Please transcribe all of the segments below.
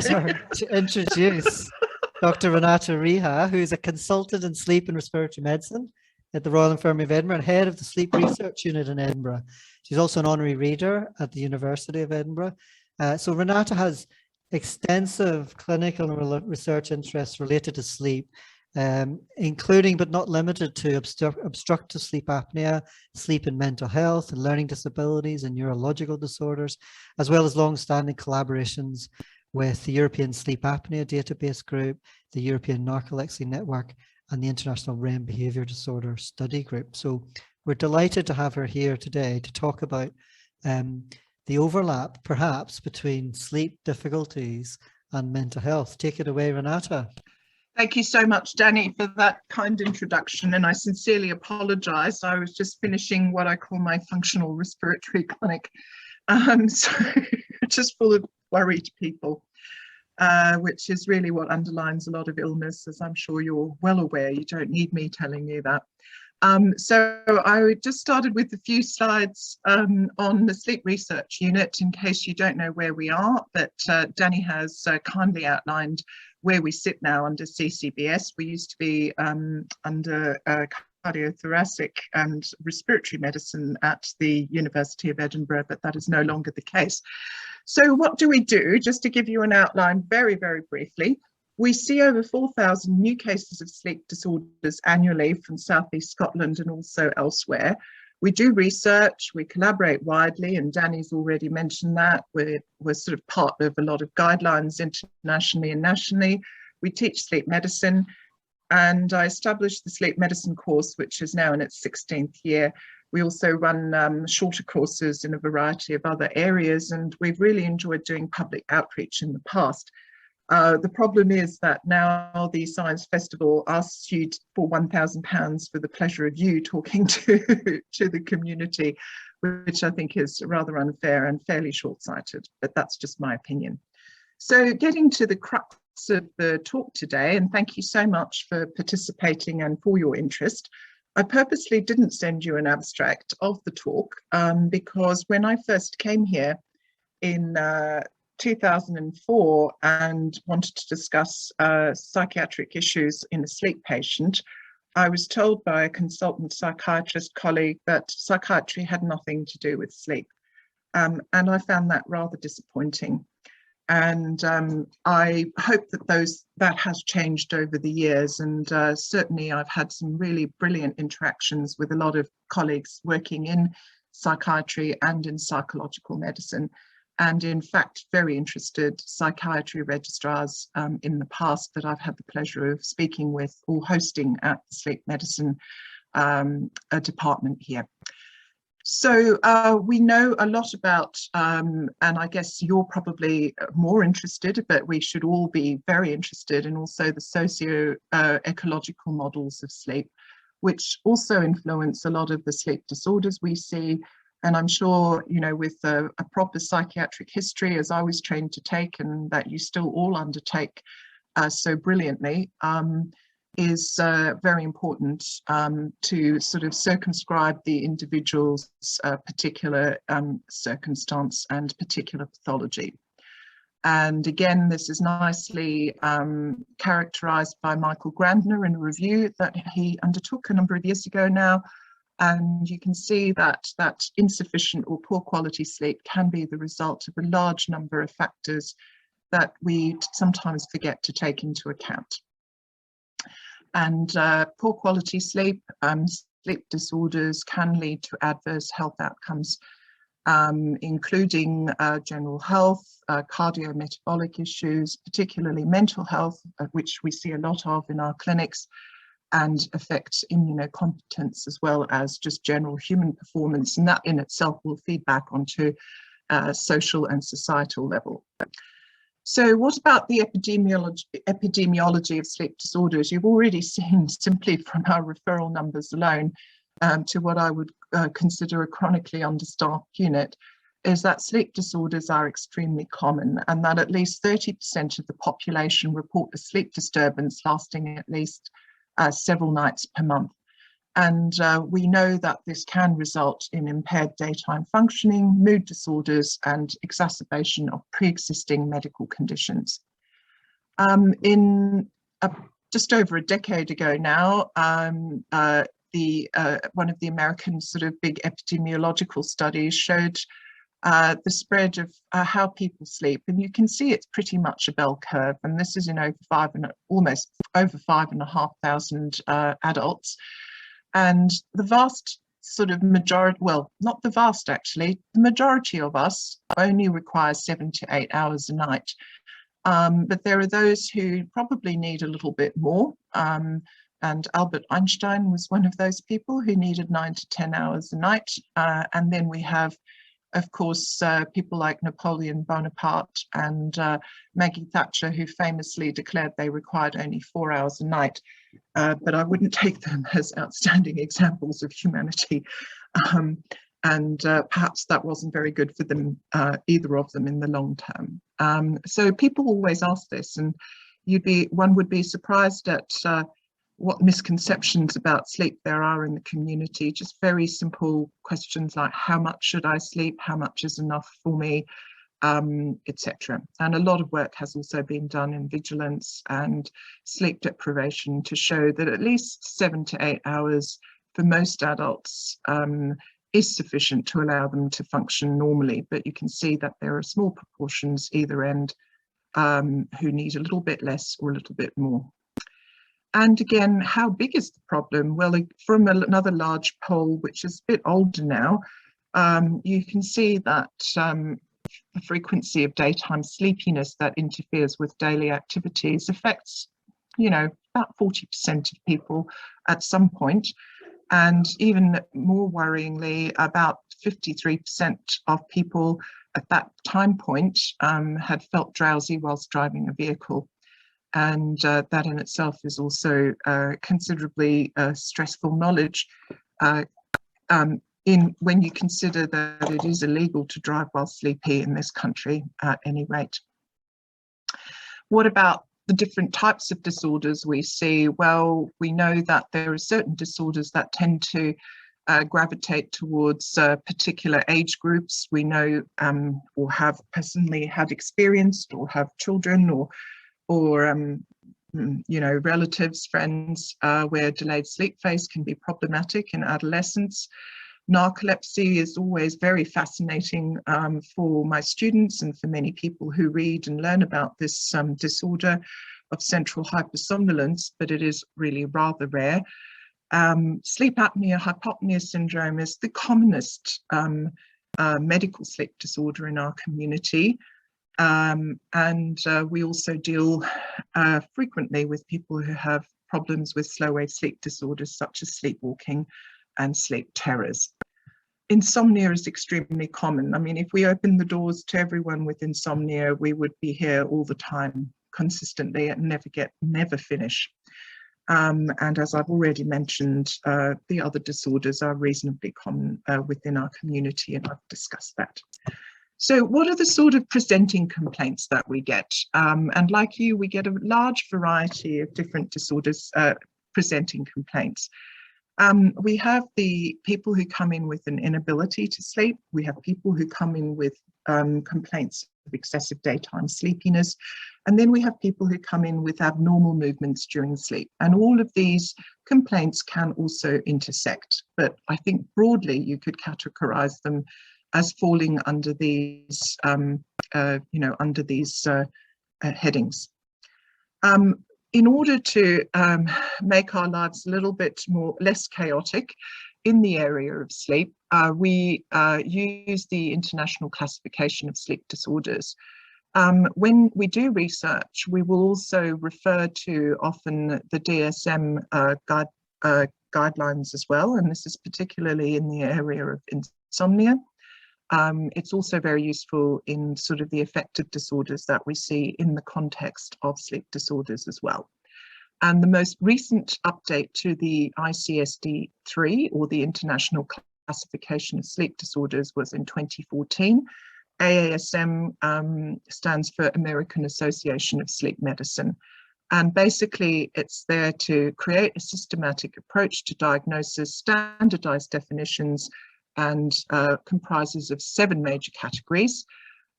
pleasure to introduce Dr. Renata Riha, who is a consultant in sleep and respiratory medicine at the Royal Infirmary of Edinburgh and head of the Sleep Research Unit in Edinburgh. She's also an honorary reader at the University of Edinburgh. So Renata has extensive clinical and research interests related to sleep, including but not limited to obstructive sleep apnea, sleep and mental health, and learning disabilities and neurological disorders, as well as long-standing collaborations with the European Sleep Apnea Database Group, the European Narcolepsy Network, and the International REM Behaviour Disorder Study Group. So we're delighted to have her here today to talk about the overlap, perhaps, between sleep difficulties and mental health. Take it away, Renata. Thank you so much, Danny, for that kind introduction, and I sincerely apologise. I was just finishing what I call my functional respiratory clinic, so just full of worried people, which is really what underlines a lot of illness, as I'm sure you're well aware. You don't need me telling you that. So I just started with a few slides on the Sleep Research Unit, in case you don't know where we are, but Danny has kindly outlined where we sit now under CCBS. We used to be under cardiothoracic and respiratory medicine at the University of Edinburgh, but that is no longer the case. So what do we do? Just to give you an outline very, very briefly, we see over 4,000 new cases of sleep disorders annually from Southeast Scotland and also elsewhere. We do research, we collaborate widely, and Danny's already mentioned that. We're sort of part of a lot of guidelines internationally and nationally. We teach sleep medicine, and I established the sleep medicine course, which is now in its 16th year. We also run shorter courses in a variety of other areas, and we've really enjoyed doing public outreach in the past. The problem is that now the Science Festival asks you for £1,000 for the pleasure of you talking to the community, which I think is rather unfair and fairly short-sighted, but that's just my opinion. So getting to the crux of the talk today, and thank you so much for participating and for your interest. I purposely didn't send you an abstract of the talk because when I first came here in 2004 and wanted to discuss psychiatric issues in a sleep patient, I was told by a consultant psychiatrist colleague that psychiatry had nothing to do with sleep. And I found that rather disappointing. And I hope that that has changed over the years. And certainly I've had some really brilliant interactions with a lot of colleagues working in psychiatry and in psychological medicine. And in fact, very interested psychiatry registrars in the past that I've had the pleasure of speaking with or hosting at the sleep medicine department here. So we know a lot about, and I guess you're probably more interested, but we should all be very interested in also the socio-ecological models of sleep, which also influence a lot of the sleep disorders we see. And I'm sure, you know, with a proper psychiatric history, as I was trained to take and that you still all undertake so brilliantly, is very important to sort of circumscribe the individual's particular circumstance and particular pathology. And again, this is nicely characterized by Michael Grandner in a review that he undertook a number of years ago now. And you can see that insufficient or poor quality sleep can be the result of a large number of factors that we sometimes forget to take into account. And poor quality sleep, sleep disorders can lead to adverse health outcomes, including general health, cardiometabolic issues, particularly mental health, which we see a lot of in our clinics, and affect immunocompetence as well as just general human performance, and that in itself will feed back onto social and societal level. So what about the epidemiology of sleep disorders? You've already seen, simply from our referral numbers alone, to what I would consider a chronically understaffed unit, is that sleep disorders are extremely common, and that at least 30% of the population report a sleep disturbance lasting at least several nights per month. And we know that this can result in impaired daytime functioning, mood disorders, and exacerbation of pre-existing medical conditions. In just over a decade ago now, one of the American sort of big epidemiological studies showed the spread of how people sleep, and you can see it's pretty much a bell curve, and this is in almost over 5,500 adults, and the vast sort of majority, well, not the vast actually, the majority of us only require 7 to 8 hours a night, but there are those who probably need a little bit more, and Albert Einstein was one of those people who needed 9 to 10 hours a night, and then we have, of course, people like Napoleon Bonaparte and Maggie Thatcher, who famously declared they required only 4 hours a night. But I wouldn't take them as outstanding examples of humanity. And perhaps that wasn't very good for them, either of them, in the long term. So people always ask this, and one would be surprised at what misconceptions about sleep there are in the community. Just very simple questions like, how much should I sleep? How much is enough for me? Etc. And a lot of work has also been done in vigilance and sleep deprivation to show that at least 7 to 8 hours for most adults is sufficient to allow them to function normally. But you can see that there are small proportions either end who need a little bit less or a little bit more. And again, how big is the problem? Well, from another large poll, which is a bit older now, you can see that the frequency of daytime sleepiness that interferes with daily activities affects, about 40% of people at some point. And even more worryingly, about 53% of people at that time point had felt drowsy whilst driving a vehicle. And that in itself is also considerably stressful knowledge when you consider that it is illegal to drive while sleepy in this country at any rate. What about the different types of disorders we see? Well, we know that there are certain disorders that tend to gravitate towards particular age groups. We know or have personally had experienced or have children or relatives, friends, where delayed sleep phase can be problematic in adolescence. Narcolepsy is always very fascinating for my students and for many people who read and learn about this disorder of central hypersomnolence, but it is really rather rare. Sleep apnea, hypopnoea syndrome is the commonest medical sleep disorder in our community. We also deal frequently with people who have problems with slow wave sleep disorders such as sleepwalking and sleep terrors. Insomnia is extremely common. I mean, if we open the doors to everyone with insomnia, we would be here all the time, consistently, and never finish. And as I've already mentioned, the other disorders are reasonably common within our community, and I've discussed that. So what are the sort of presenting complaints that we get? And like you, we get a large variety of different disorders presenting complaints. We have the people who come in with an inability to sleep. We have people who come in with complaints of excessive daytime sleepiness. And then we have people who come in with abnormal movements during sleep. And all of these complaints can also intersect. But I think broadly you could categorize them as falling under these, headings. In order to make our lives a little bit less chaotic in the area of sleep, we use the International Classification of Sleep Disorders. When we do research, we will also refer to often the DSM guidelines as well, and this is particularly in the area of insomnia. It's also very useful in sort of the affective disorders that we see in the context of sleep disorders as well. And the most recent update to the ICSD-3, or the International Classification of Sleep Disorders, was in 2014. AASM stands for American Association of Sleep Medicine. And basically, it's there to create a systematic approach to diagnosis, standardized definitions, and comprises of 7 major categories.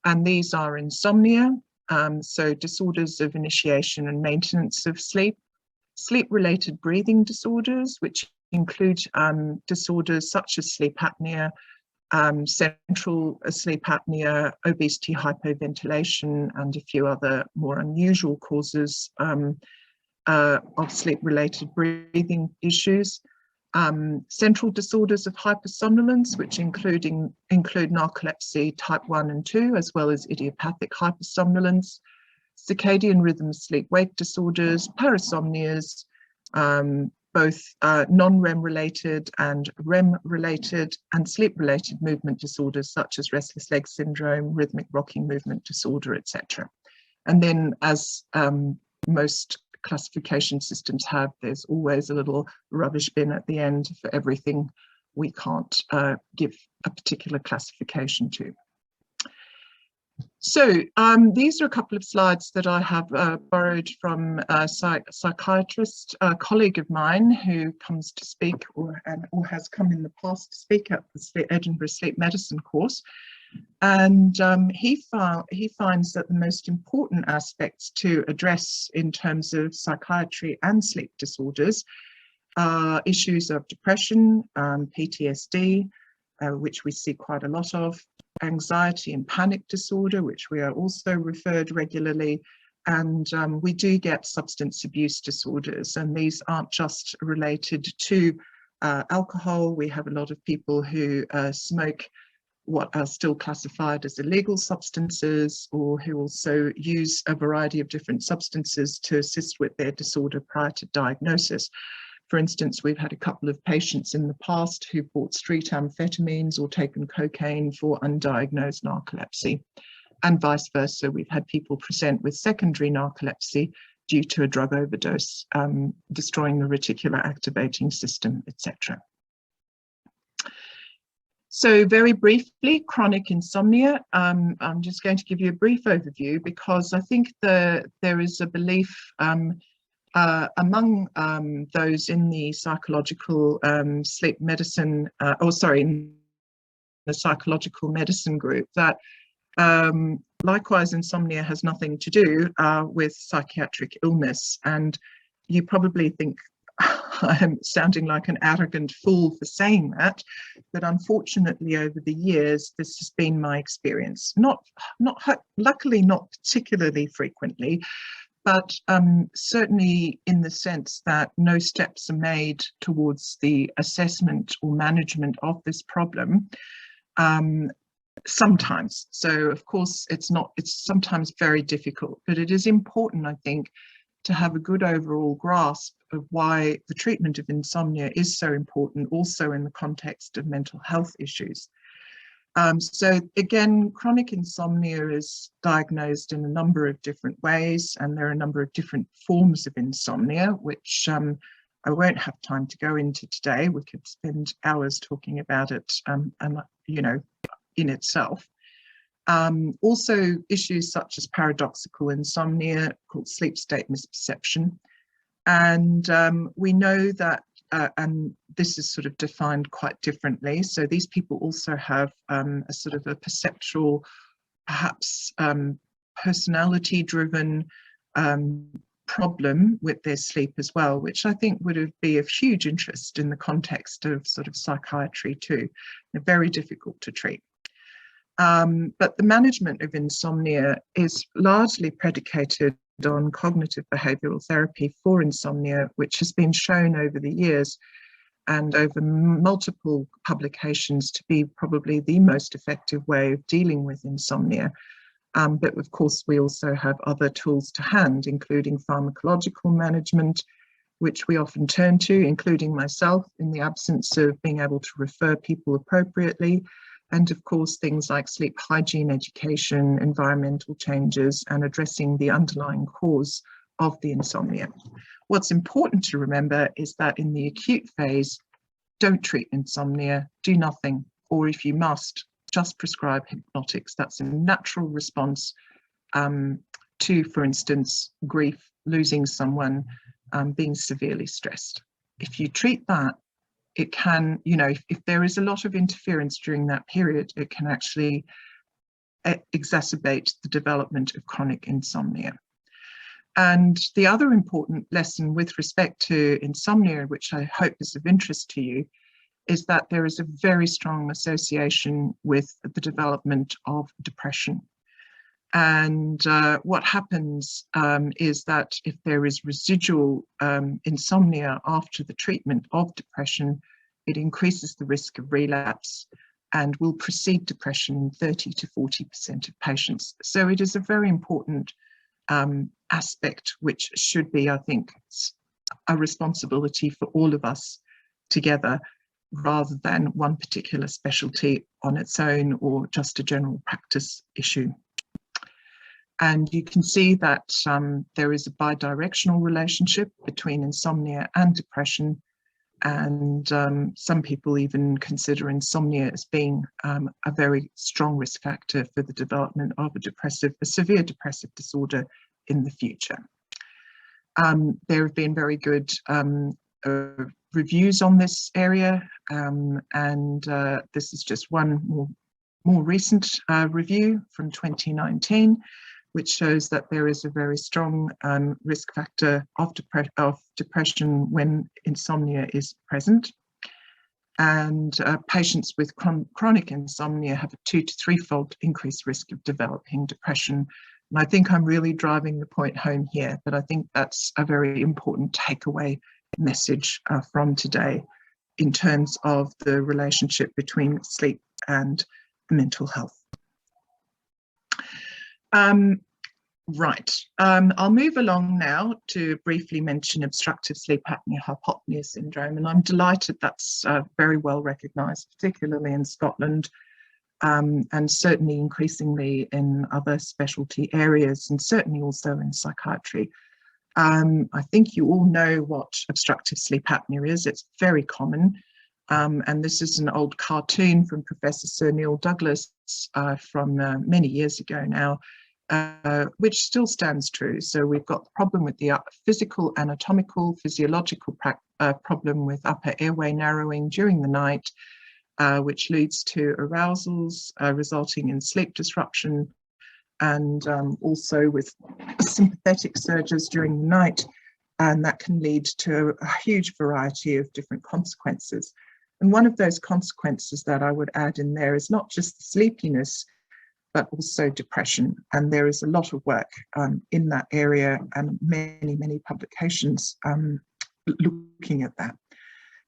And these are insomnia, so disorders of initiation and maintenance of sleep, sleep-related breathing disorders, which include disorders such as sleep apnea, central sleep apnea, obesity, hypoventilation, and a few other more unusual causes of sleep-related breathing issues. Central disorders of hypersomnolence, which include narcolepsy type 1 and 2, as well as idiopathic hypersomnolence, circadian rhythm sleep-wake disorders, parasomnias, both non-REM related and REM related, and sleep-related movement disorders such as restless leg syndrome, rhythmic rocking movement disorder, etc. And then, as most classification systems have, there's always a little rubbish bin at the end for everything we can't give a particular classification to. So these are a couple of slides that I have borrowed from a psychiatrist, a colleague of mine who comes to speak or has come in the past to speak at the Edinburgh Sleep Medicine course. And he finds that the most important aspects to address in terms of psychiatry and sleep disorders are issues of depression, PTSD, which we see quite a lot of, anxiety and panic disorder, which we are also referred regularly, and we do get substance abuse disorders, and these aren't just related to alcohol. We have a lot of people who smoke what are still classified as illegal substances, or who also use a variety of different substances to assist with their disorder prior to diagnosis. For instance, we've had a couple of patients in the past who bought street amphetamines or taken cocaine for undiagnosed narcolepsy, and vice versa. We've had people present with secondary narcolepsy due to a drug overdose, destroying the reticular activating system, etc. So very briefly, chronic insomnia. I'm just going to give you a brief overview because I think there is a belief among those in the psychological sleep medicine, in the psychological medicine group, that likewise insomnia has nothing to do with psychiatric illness. And you probably think I'm sounding like an arrogant fool for saying that, but unfortunately over the years this has been my experience. Luckily not particularly frequently, but certainly in the sense that no steps are made towards the assessment or management of this problem sometimes. So of course it's sometimes very difficult, but it is important, I think, to have a good overall grasp of why the treatment of insomnia is so important, also in the context of mental health issues. So again, chronic insomnia is diagnosed in a number of different ways, and there are a number of different forms of insomnia, which I won't have time to go into today. We could spend hours talking about it, and in itself. Also issues such as paradoxical insomnia, called sleep state misperception. And we know that, and this is sort of defined quite differently. So these people also have a sort of a perceptual, perhaps personality driven problem with their sleep as well, which I think would be of huge interest in the context of sort of psychiatry too. They're very difficult to treat. But the management of insomnia is largely predicated on cognitive behavioural therapy for insomnia, which has been shown over the years and over multiple publications to be probably the most effective way of dealing with insomnia. But of course, we also have other tools to hand, including pharmacological management, which we often turn to, including myself, in the absence of being able to refer people appropriately. And of course, things like sleep hygiene education, environmental changes, and addressing the underlying cause of the insomnia. What's important to remember is that in the acute phase, don't treat insomnia, do nothing, or if you must, just prescribe hypnotics. That's a natural response to, for instance, grief, losing someone, being severely stressed. If you treat that, it can, if there is a lot of interference during that period, it can actually exacerbate the development of chronic insomnia. And the other important lesson with respect to insomnia, which I hope is of interest to you, is that there is a very strong association with the development of depression. And what happens is that if there is residual insomnia after the treatment of depression, it increases the risk of relapse and will precede depression in 30 to 40% of patients. So it is a very important aspect, which should be, I think, a responsibility for all of us together, rather than one particular specialty on its own or just a general practice issue. And you can see that there is a bidirectional relationship between insomnia and depression. And some people even consider insomnia as being a very strong risk factor for the development of a severe depressive disorder in the future. There have been very good reviews on this area, and this is just one more recent review from 2019, which shows that there is a very strong risk factor of depression when insomnia is present. And patients with chronic insomnia have a 2 to 3-fold increased risk of developing depression. And I think I'm really driving the point home here, but I think that's a very important takeaway message from today in terms of the relationship between sleep and mental health. I'll move along now to briefly mention obstructive sleep apnea hypopnoea syndrome, and I'm delighted that's very well recognised, particularly in Scotland, and certainly increasingly in other specialty areas, and certainly also in psychiatry. I think you all know what obstructive sleep apnea is. It's very common. And this is an old cartoon from Professor Sir Neil Douglas from many years ago now, which still stands true. So we've got the problem with the physical, anatomical, physiological problem with upper airway narrowing during the night, which leads to arousals resulting in sleep disruption, and also with sympathetic surges during the night, and that can lead to a huge variety of different consequences. And one of those consequences that I would add in there is not just the sleepiness, but also depression. And there is a lot of work in that area, and many, many publications looking at that.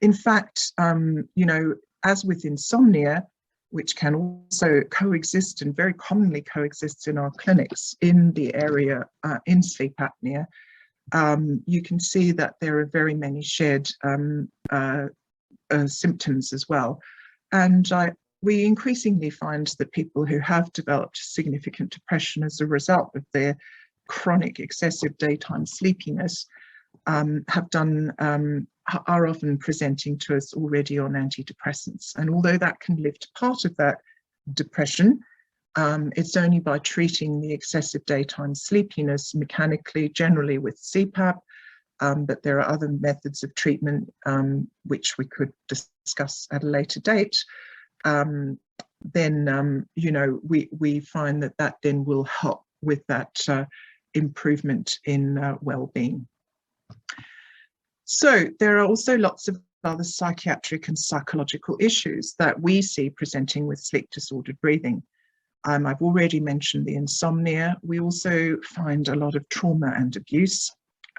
In fact, you know, as with insomnia, which can also coexist and very commonly coexists in our clinics in the area in sleep apnea, you can see that there are very many shared symptoms as well. And we increasingly find that people who have developed significant depression as a result of their chronic excessive daytime sleepiness are often presenting to us already on antidepressants. And although that can lift part of that depression, it's only by treating the excessive daytime sleepiness mechanically, generally with CPAP, but there are other methods of treatment which we could discuss at a later date. Then you know, we find that that then will help with that improvement in well-being. So there are also lots of other psychiatric and psychological issues that we see presenting with sleep disordered breathing. I've already mentioned the insomnia. We also find a lot of trauma and abuse.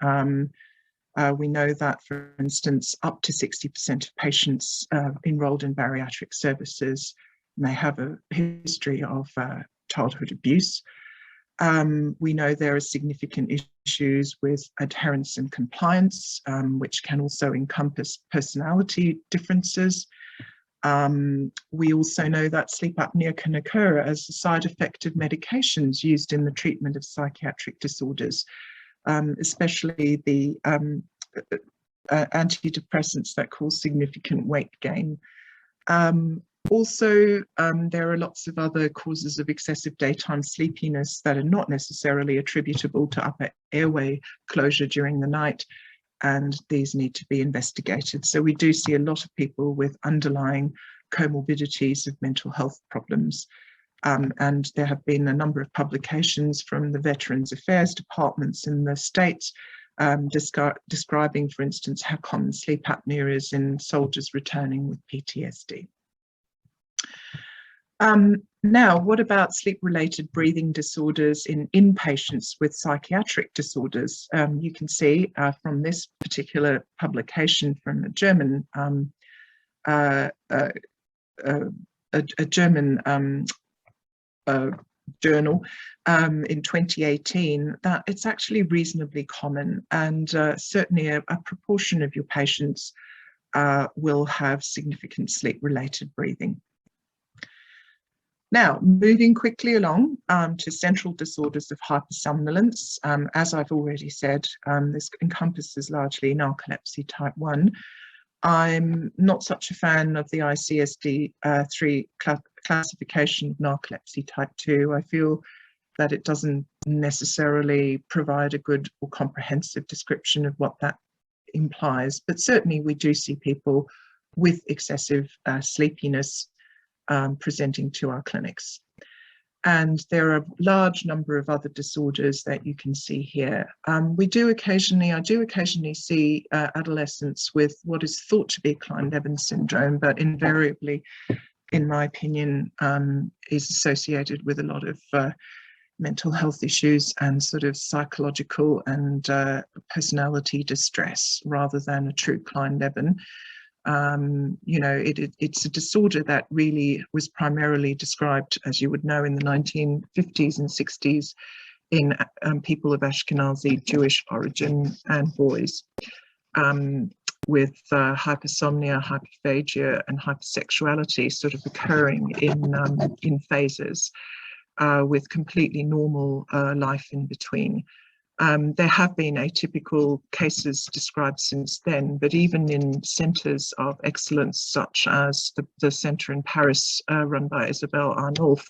We know that, for instance, up to 60% of patients enrolled in bariatric services may have a history of childhood abuse. We know there are significant issues with adherence and compliance, which can also encompass personality differences. We also know that sleep apnea can occur as a side effect of medications used in the treatment of psychiatric disorders, especially the antidepressants that cause significant weight gain. Also, there are lots of other causes of excessive daytime sleepiness that are not necessarily attributable to upper airway closure during the night, and these need to be investigated. So we do see a lot of people with underlying comorbidities of mental health problems. And there have been a number of publications from the Veterans Affairs departments in the States describing, for instance, how common sleep apnea is in soldiers returning with PTSD. Now, what about sleep-related breathing disorders in inpatients with psychiatric disorders? You can see from this particular publication from a German journal in 2018 that it's actually reasonably common, and certainly a proportion of your patients will have significant sleep-related breathing. Now, moving quickly along to central disorders of hypersomnolence. As I've already said, this encompasses largely narcolepsy type 1. I'm not such a fan of the ICSD-3 classification of narcolepsy type 2. I feel that it doesn't necessarily provide a good or comprehensive description of what that implies, but certainly we do see people with excessive sleepiness presenting to our clinics. And there are a large number of other disorders that you can see here. I do occasionally see adolescents with what is thought to be Klein-Levin syndrome, but invariably, in my opinion, is associated with a lot of mental health issues and sort of psychological and personality distress rather than a true Klein-Levin. You know, it's a disorder that really was primarily described, as you would know, in the 1950s and 60s in people of Ashkenazi Jewish origin and boys, with hypersomnia, hyperphagia, and hypersexuality sort of occurring in phases, with completely normal life in between. There have been atypical cases described since then, but even in centres of excellence, such as the centre in Paris run by Isabelle Arnolf,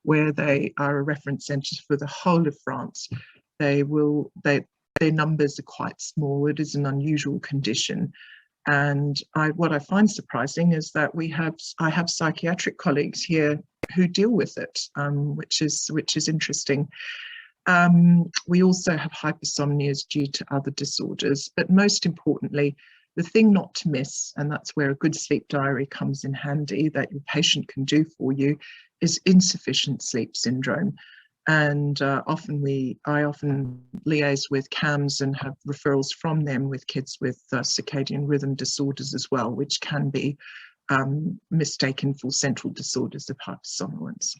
where they are a reference centre for the whole of France, their numbers are quite small. It is an unusual condition. And what I find surprising is that I have psychiatric colleagues here who deal with it, which is interesting. We also have hypersomnias due to other disorders, but most importantly, the thing not to miss, and that's where a good sleep diary comes in handy, that your patient can do for you, is insufficient sleep syndrome. And I often liaise with CAMS and have referrals from them with kids with circadian rhythm disorders as well, which can be mistaken for central disorders of hypersomnolence.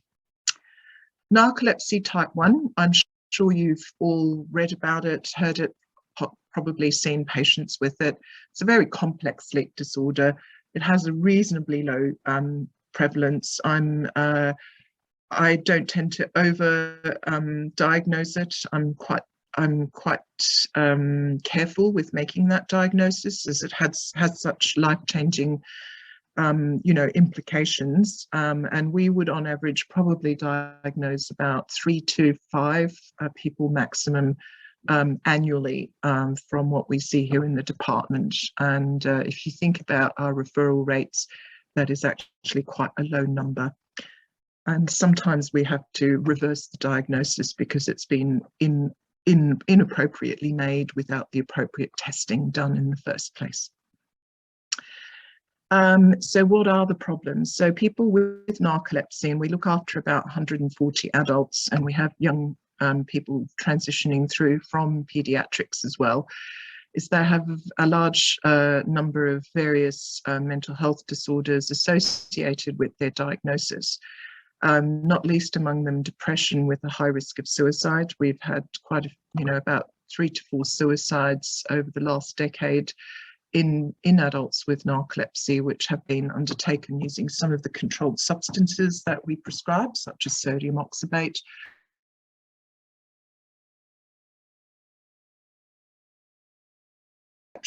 Narcolepsy type 1, I'm sure you've all read about it, heard it, probably seen patients with it. It's a very complex sleep disorder. It has a reasonably low prevalence. I don't tend to diagnose it. I'm quite careful with making that diagnosis, as it has such life-changing implications, and we would on average probably diagnose about 3 to 5 people maximum annually from what we see here in the department. And if you think about our referral rates, that is actually quite a low number. And sometimes we have to reverse the diagnosis because it's been inappropriately made without the appropriate testing done in the first place. So what are the problems? So people with narcolepsy, and we look after about 140 adults, and we have young people transitioning through from pediatrics as well, is they have a large number of various mental health disorders associated with their diagnosis, not least among them depression with a high risk of suicide. We've had quite about 3 to 4 suicides over the last decade in adults with narcolepsy, which have been undertaken using some of the controlled substances that we prescribe, such as sodium oxybate.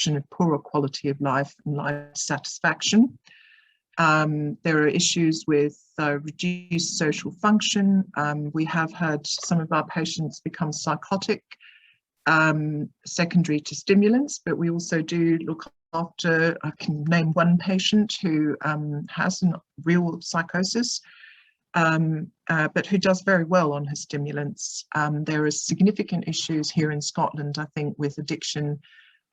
Of poorer quality of life and life satisfaction. There are issues with reduced social function. We have had some of our patients become psychotic, secondary to stimulants, but we also do look after, I can name one patient who has a real psychosis, but who does very well on her stimulants. There are significant issues here in Scotland, I think, with addiction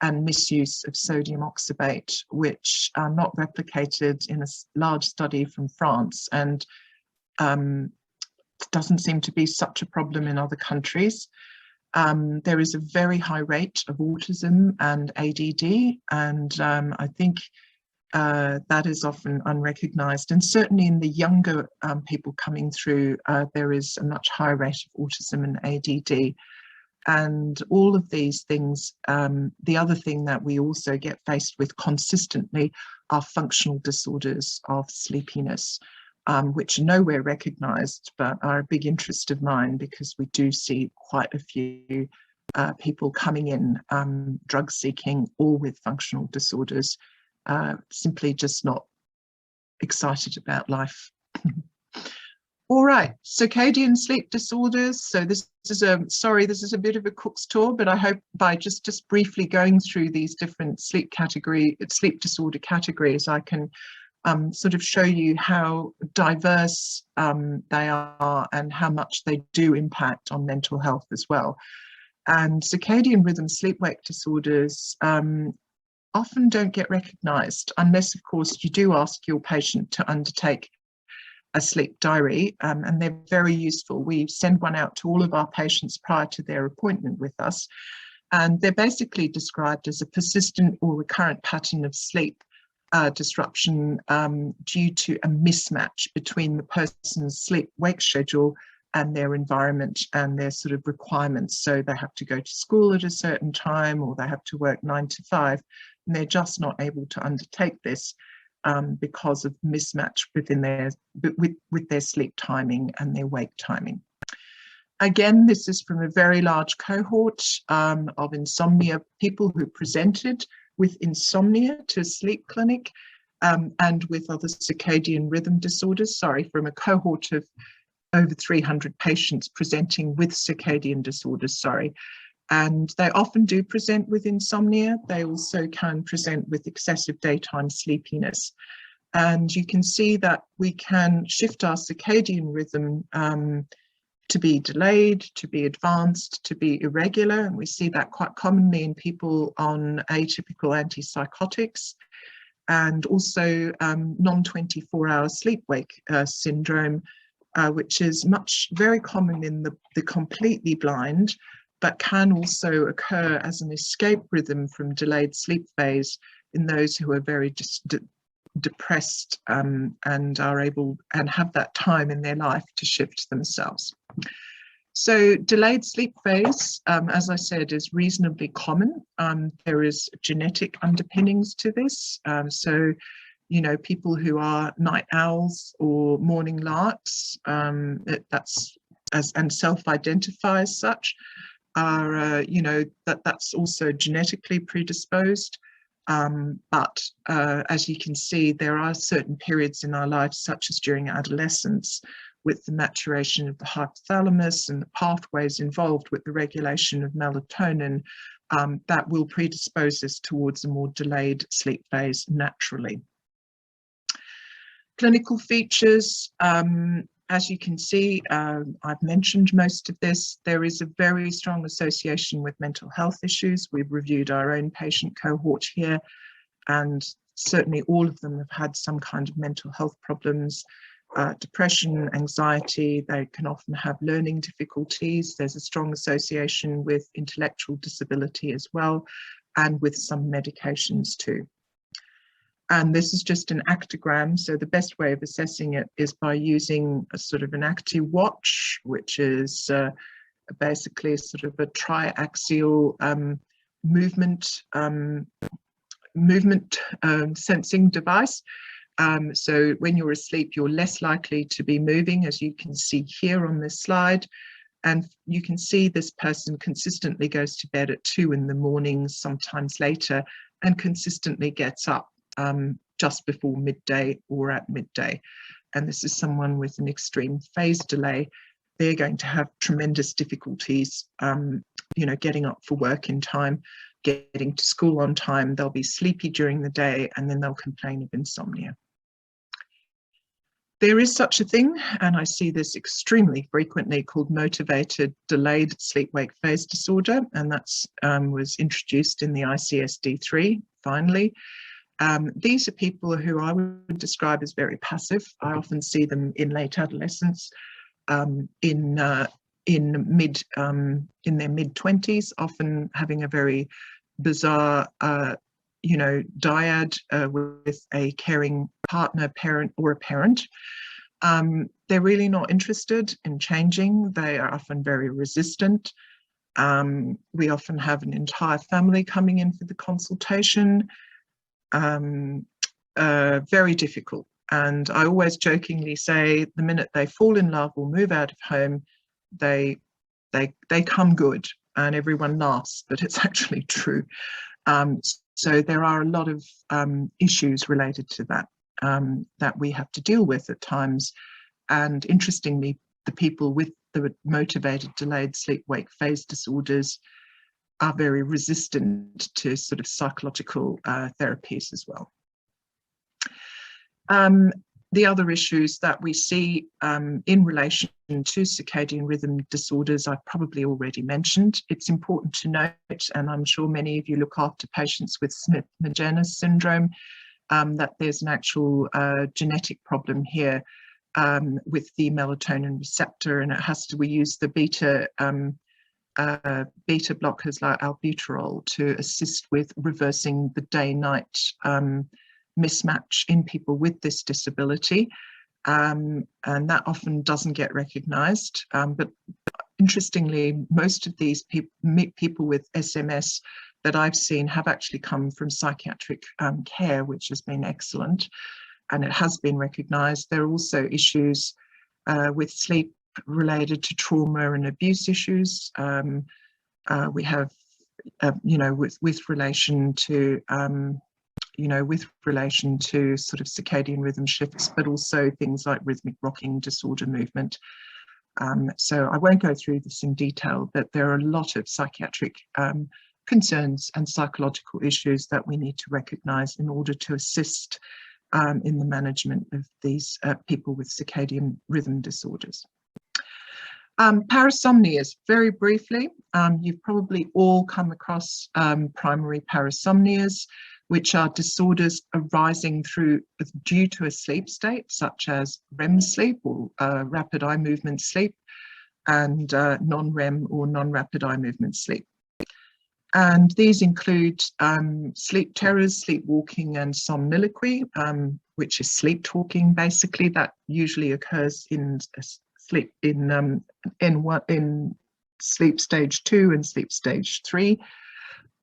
and misuse of sodium oxybate, which are not replicated in a large study from France, and doesn't seem to be such a problem in other countries. There is a very high rate of autism and ADD, and I think that is often unrecognized. And certainly in the younger people coming through, there is a much higher rate of autism and ADD. And all of these things, the other thing that we also get faced with consistently are functional disorders of sleepiness, which are nowhere recognized, but are a big interest of mine because we do see quite a few people coming in drug seeking or with functional disorders, simply just not excited about life. All right, circadian sleep disorders. So this is a bit of a cook's tour, but I hope by just briefly going through these different sleep disorder categories, I can sort of show you how diverse they are and how much they do impact on mental health as well. And circadian rhythm sleep-wake disorders often don't get recognized unless, of course, you do ask your patient to undertake a sleep diary, and they're very useful. We send one out to all of our patients prior to their appointment with us, and they're basically described as a persistent or recurrent pattern of sleep disruption due to a mismatch between the person's sleep-wake schedule and their environment and their sort of requirements. So they have to go to school at a certain time, or they have to work 9 to 5, and they're just not able to undertake this because of mismatch within with their sleep timing and their wake timing. Again, this is from a very large cohort of insomnia people who presented with insomnia to a sleep clinic and with other circadian rhythm disorders, from a cohort of over 300 patients presenting with circadian disorders, And they often do present with insomnia. They also can present with excessive daytime sleepiness. And you can see that we can shift our circadian rhythm to be delayed, to be advanced, to be irregular. And we see that quite commonly in people on atypical antipsychotics, and also non-24-hour sleep-wake syndrome, which is very common in the completely blind, but can also occur as an escape rhythm from delayed sleep phase in those who are very depressed and are able and have that time in their life to shift themselves. So delayed sleep phase, as I said, is reasonably common. There is genetic underpinnings to this. So, you know, people who are night owls or morning larks, and self-identify as such, are, that's also genetically predisposed. But as you can see, there are certain periods in our lives, such as during adolescence, with the maturation of the hypothalamus and the pathways involved with the regulation of melatonin, that will predispose us towards a more delayed sleep phase naturally. Clinical features, as you can see, I've mentioned most of this. There is a very strong association with mental health issues. We've reviewed our own patient cohort here, and certainly all of them have had some kind of mental health problems, depression, anxiety. They can often have learning difficulties. There's a strong association with intellectual disability as well, and with some medications too. And this is just an actogram. So the best way of assessing it is by using a sort of an acti watch, which is basically sort of a triaxial movement sensing device. So when you're asleep, you're less likely to be moving, as you can see here on this slide. And you can see this person consistently goes to bed at 2 in the morning, sometimes later, and consistently gets up just before midday or at midday. And this is someone with an extreme phase delay. They're going to have tremendous difficulties, getting up for work in time, getting to school on time. They'll be sleepy during the day, and then they'll complain of insomnia. There is such a thing, and I see this extremely frequently, called motivated delayed sleep-wake phase disorder, and that's was introduced in the ICSD-3 finally. These are people who I would describe as very passive. I often see them in late adolescence, in their mid-20s, often having a very bizarre dyad with a caring partner, parent, or a parent. They're really not interested in changing. They are often very resistant. We often have an entire family coming in for the consultation. Very difficult. And I always jokingly say, the minute they fall in love or move out of home, they come good, and everyone laughs, but it's actually true. So there are a lot of issues related to that that we have to deal with at times. And interestingly, the people with the motivated delayed sleep-wake phase disorders are very resistant to sort of psychological therapies as well. The other issues that we see in relation to circadian rhythm disorders, I've probably already mentioned. It's important to note, and I'm sure many of you look after patients with Smith-Magenis syndrome, that there's an actual genetic problem here with the melatonin receptor, and it has to, we use the beta blockers like albuterol to assist with reversing the day-night mismatch in people with this disability, and that often doesn't get recognized. But interestingly, most of these people with SMS that I've seen have actually come from psychiatric care, which has been excellent, and it has been recognized. There are also issues with sleep related to trauma and abuse issues. We have, with relation to sort of circadian rhythm shifts, but also things like rhythmic rocking disorder movement. So I won't go through this in detail, but there are a lot of psychiatric concerns and psychological issues that we need to recognize in order to assist in the management of these people with circadian rhythm disorders. Parasomnias, very briefly, you've probably all come across primary parasomnias, which are disorders arising due to a sleep state, such as REM sleep or rapid eye movement sleep, and non-REM or non-rapid eye movement sleep. And these include sleep terrors, sleepwalking, and somniloquy, which is sleep talking. Basically, that usually occurs in sleep in sleep stage 2 and sleep stage 3.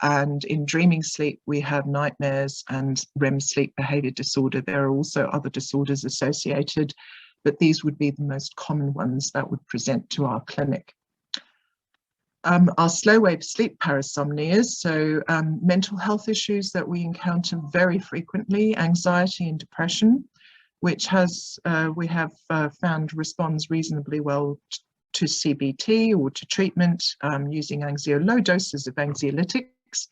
And in dreaming sleep, we have nightmares and REM sleep behavior disorder. There are also other disorders associated, but these would be the most common ones that would present to our clinic. Our slow wave sleep parasomnias, so mental health issues that we encounter very frequently, anxiety and depression, which has we have found responds reasonably well to CBT or to treatment using low doses of anxiolytics.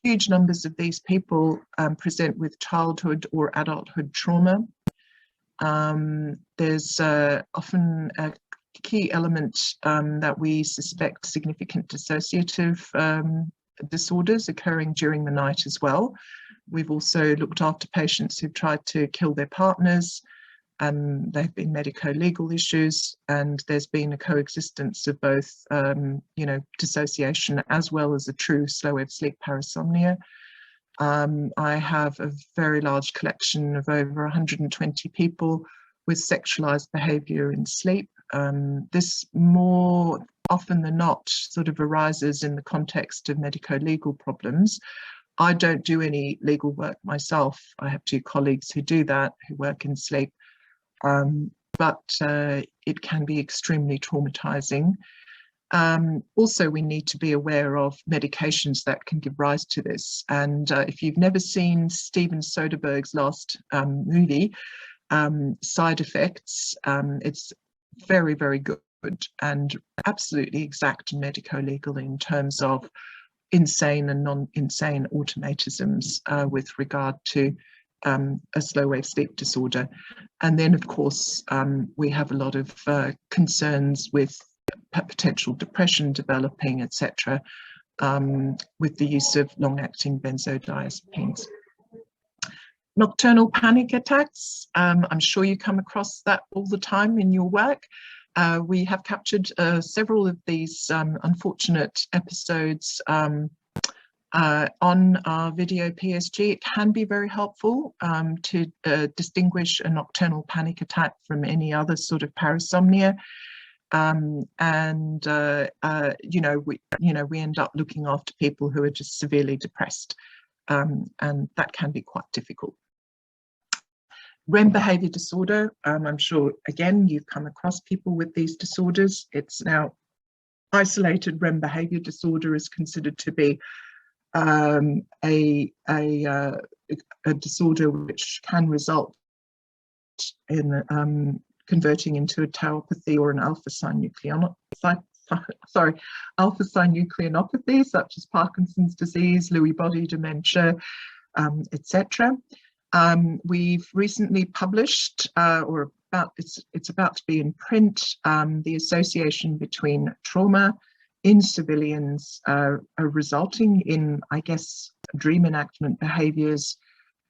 Huge numbers of these people present with childhood or adulthood trauma. There's often a key element that we suspect significant dissociative disorders occurring during the night as well. We've also looked after patients who've tried to kill their partners, and there have been medico-legal issues, and there's been a coexistence of both, dissociation as well as a true slow-wave sleep parasomnia. I have a very large collection of over 120 people with sexualized behavior in sleep. This more often than not sort of arises in the context of medico-legal problems. I don't do any legal work myself. I have 2 colleagues who do that, who work in sleep, but it can be extremely traumatizing. Also, we need to be aware of medications that can give rise to this. And if you've never seen Steven Soderbergh's last movie, Side Effects, it's very, very good and absolutely exact medico-legal in terms of insane and non-insane automatisms with regard to a slow wave sleep disorder. And then, of course, we have a lot of concerns with potential depression developing, etc., with the use of long-acting benzodiazepines. Nocturnal panic attacks, I'm sure you come across that all the time in your work. We have captured several of these unfortunate episodes on our video PSG. It can be very helpful to distinguish a nocturnal panic attack from any other sort of parasomnia. We end up looking after people who are just severely depressed, and that can be quite difficult. REM behaviour disorder, I'm sure, again, you've come across people with these disorders. It's now isolated REM behaviour disorder is considered to be a disorder which can result in converting into a tauopathy or an alpha-synucleinopathy, such as Parkinson's disease, Lewy body dementia, etc. We've recently published, it's about to be in print, the association between trauma in civilians resulting in, I guess, dream enactment behaviours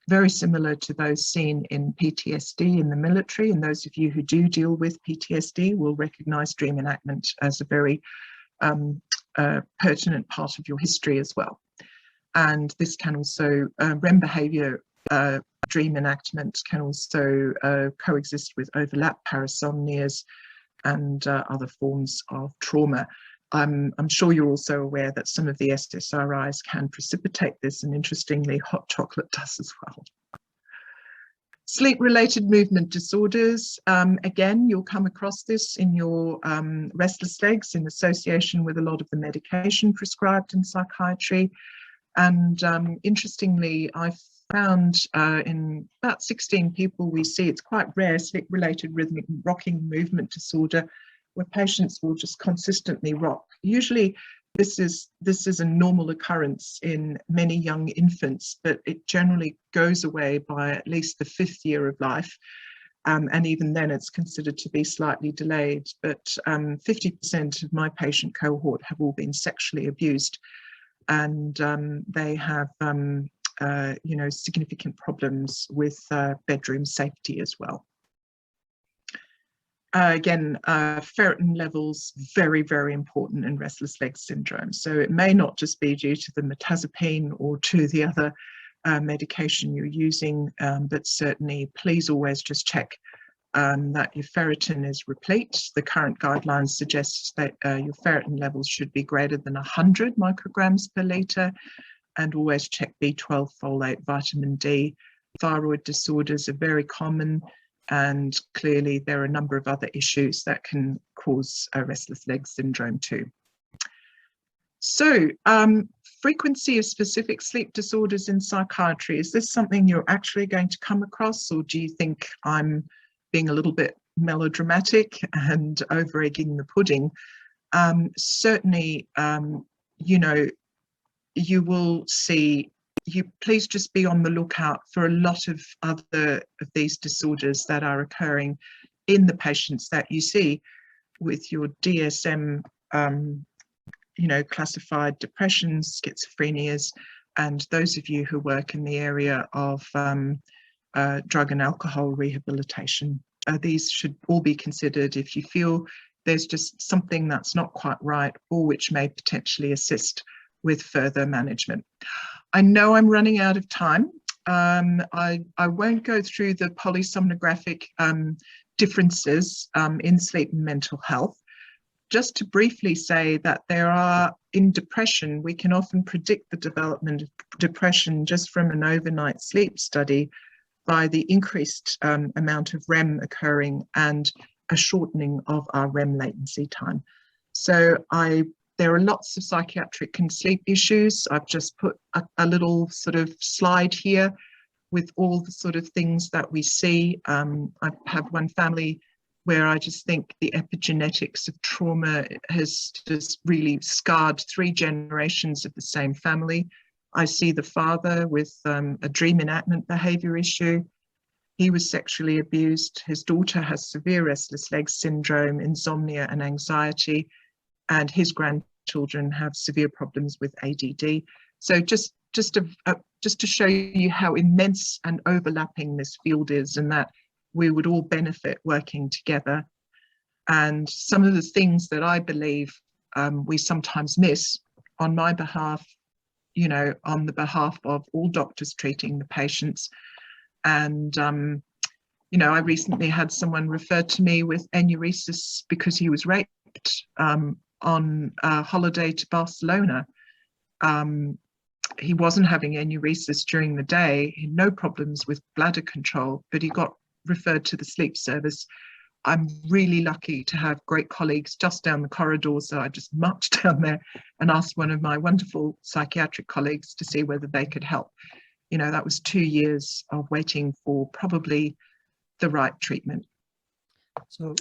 very similar to those seen in PTSD in the military. And those of you who do deal with PTSD will recognise dream enactment as a very pertinent part of your history as well. And this can also, REM behaviour dream enactment can also coexist with overlap parasomnias and other forms of trauma. I'm sure you're also aware that some of the SSRIs can precipitate this, and interestingly, hot chocolate does as well. Sleep-related movement disorders, again, you'll come across this in your restless legs in association with a lot of the medication prescribed in psychiatry. And interestingly, I've found in about 16 people we see, it's quite rare, sleep-related rhythmic rocking movement disorder, where patients will just consistently rock. Usually this is a normal occurrence in many young infants, but it generally goes away by at least the 5th year of life. And even then it's considered to be slightly delayed. But 50% of my patient cohort have all been sexually abused, and they have significant problems with bedroom safety as well. Again, ferritin levels, very, very important in restless leg syndrome. So it may not just be due to the mirtazapine or to the other medication you're using, but certainly please always just check that your ferritin is replete. The current guidelines suggest that your ferritin levels should be greater than 100 micrograms per litre, and always check B12, folate, vitamin D. Thyroid disorders are very common, and clearly there are a number of other issues that can cause restless leg syndrome too. So frequency of specific sleep disorders in psychiatry, is this something you're actually going to come across, or do you think I'm being a little bit melodramatic and over egging the pudding? Certainly, you will see, please just be on the lookout for a lot of other of these disorders that are occurring in the patients that you see with your DSM, classified depressions, schizophrenias, and those of you who work in the area of drug and alcohol rehabilitation. These should all be considered if you feel there's just something that's not quite right, or which may potentially assist with further management. I know I'm running out of time. I won't go through the polysomnographic differences in sleep and mental health. Just to briefly say that there are, in depression, we can often predict the development of depression just from an overnight sleep study by the increased amount of REM occurring and a shortening of our REM latency time. So there are lots of psychiatric and sleep issues. I've just put a little sort of slide here with all the sort of things that we see. I have one family where I just think the epigenetics of trauma has just really scarred 3 generations of the same family. I see the father with a dream enactment behaviour issue. He was sexually abused. His daughter has severe restless leg syndrome, insomnia and anxiety, and his grandchildren have severe problems with ADD. So just to show you how immense and overlapping this field is, and that we would all benefit working together. And some of the things that I believe we sometimes miss on my behalf, you know, on the behalf of all doctors treating the patients. And, you know, I recently had someone referred to me with enuresis because he was raped on a holiday to Barcelona. He wasn't having enuresis during the day, he had no problems with bladder control, but he got referred to the sleep service. I'm really lucky to have great colleagues just down the corridor, so I just marched down there and asked one of my wonderful psychiatric colleagues to see whether they could help. You know, that was 2 years of waiting for probably the right treatment. So